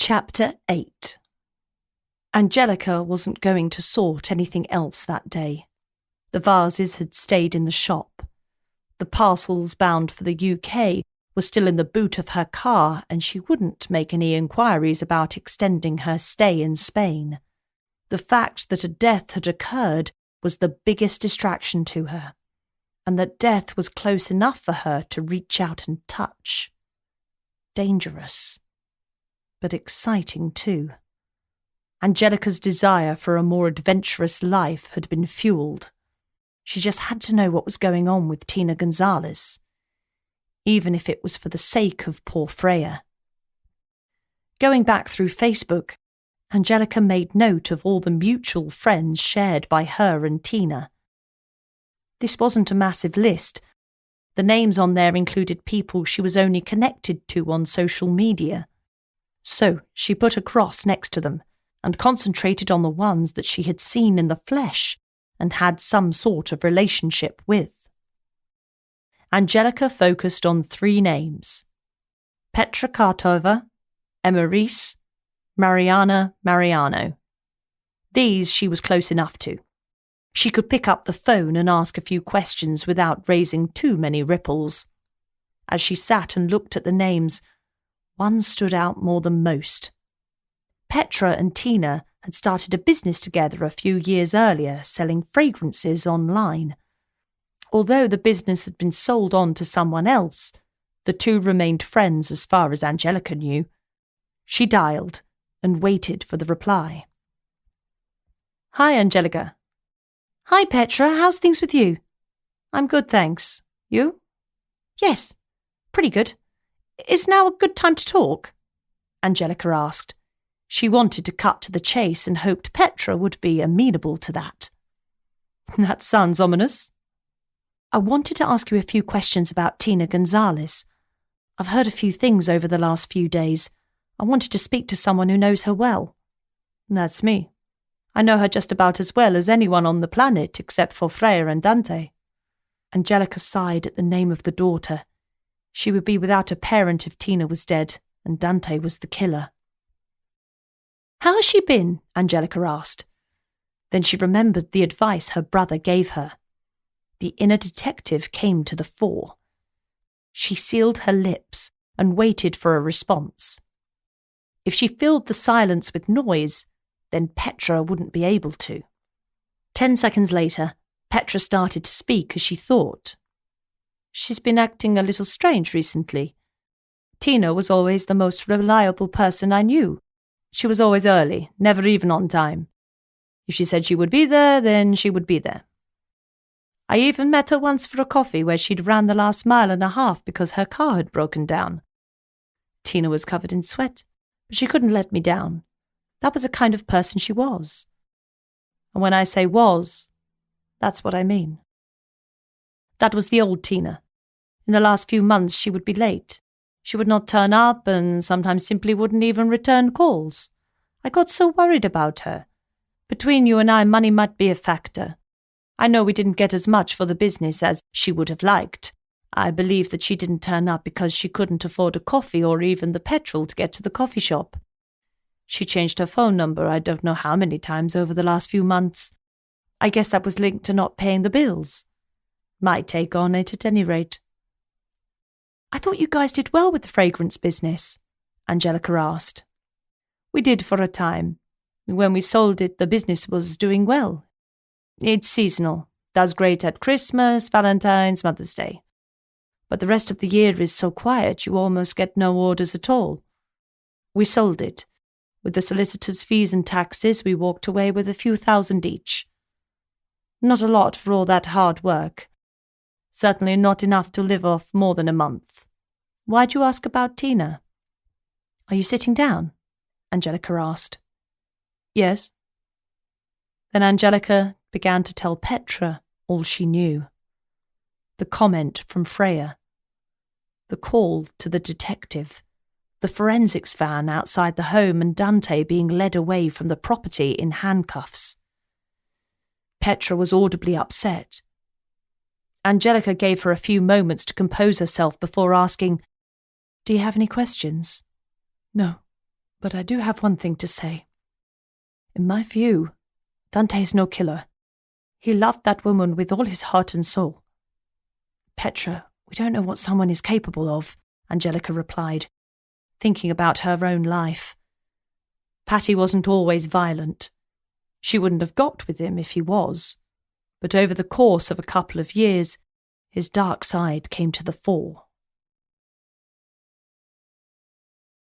Chapter 8. Angelica wasn't going to sort anything else that day. The vases had stayed in the shop. The parcels bound for the UK were still in the boot of her car, and she wouldn't make any enquiries about extending her stay in Spain. The fact that a death had occurred was the biggest distraction to her, and that death was close enough for her to reach out and touch. Dangerous, but exciting too. Angelica's desire for a more adventurous life had been fueled. She just had to know what was going on with Tina Gonzalez, even if it was for the sake of poor Freya. Going back through Facebook, Angelica made note of all the mutual friends shared by her and Tina. This wasn't a massive list. The names on there included people she was only connected to on social media. So she put a cross next to them and concentrated on the ones that she had seen in the flesh and had some sort of relationship with. Angelica focused on 3 names: Petra Kartova, Reyes, Mariana Mariano. These she was close enough to. She could pick up the phone and ask a few questions without raising too many ripples. As she sat and looked at the names, one stood out more than most. Petra and Tina had started a business together a few years earlier, selling fragrances online. Although the business had been sold on to someone else, the two remained friends as far as Angelica knew. She dialed and waited for the reply. "Hi, Angelica." "Hi, Petra. How's things with you?" "I'm good, thanks. You?" "Yes, pretty good. Is now a good time to talk?" Angelica asked. She wanted to cut to the chase and hoped Petra would be amenable to that. "That sounds ominous." "I wanted to ask you a few questions about Tina Gonzalez. I've heard a few things over the last few days. I wanted to speak to someone who knows her well." "That's me. I know her just about as well as anyone on the planet except for Freya and Dante." Angelica sighed at the name of the daughter. She would be without a parent if Tina was dead, and Dante was the killer. "How has she been?" Angelica asked. Then she remembered the advice her brother gave her. The inner detective came to the fore. She sealed her lips and waited for a response. If she filled the silence with noise, then Petra wouldn't be able to. 10 seconds later, Petra started to speak as she thought. "She's been acting a little strange recently. Tina was always the most reliable person I knew. She was always early, never even on time. If she said she would be there, then she would be there. I even met her once for a coffee where she'd ran the last mile and a half because her car had broken down. Tina was covered in sweat, but she couldn't let me down. That was the kind of person she was. And when I say was, that's what I mean. That was the old Tina. In the last few months she would be late. She would not turn up and sometimes simply wouldn't even return calls. I got so worried about her. Between you and I, money might be a factor. I know we didn't get as much for the business as she would have liked. I believe that she didn't turn up because she couldn't afford a coffee or even the petrol to get to the coffee shop. She changed her phone number I don't know how many times over the last few months. I guess that was linked to not paying the bills. My take on it at any rate." "I thought you guys did well with the fragrance business," Angelica asked. "We did for a time. When we sold it, the business was doing well. It's seasonal, does great at Christmas, Valentine's, Mother's Day. But the rest of the year is so quiet you almost get no orders at all. We sold it. With the solicitor's fees and taxes, we walked away with a few thousand each. Not a lot for all that hard work. Certainly not enough to live off more than a month. Why'd you ask about Tina?" "Are you sitting down?" Angelica asked. "Yes." Then Angelica began to tell Petra all she knew. The comment from Freya. The call to the detective. The forensics van outside the home and Dante being led away from the property in handcuffs. Petra was audibly upset. Angelica gave her a few moments to compose herself before asking, "Do you have any questions?" "No." But I do have one thing to say. In my view, Dante's no killer. He loved that woman with all his heart and soul. Petra, we don't know what someone is capable of, Angelica replied, thinking about her own life. Patty wasn't always violent. She wouldn't have got with him if he was. But over the course of a couple of years, his dark side came to the fore.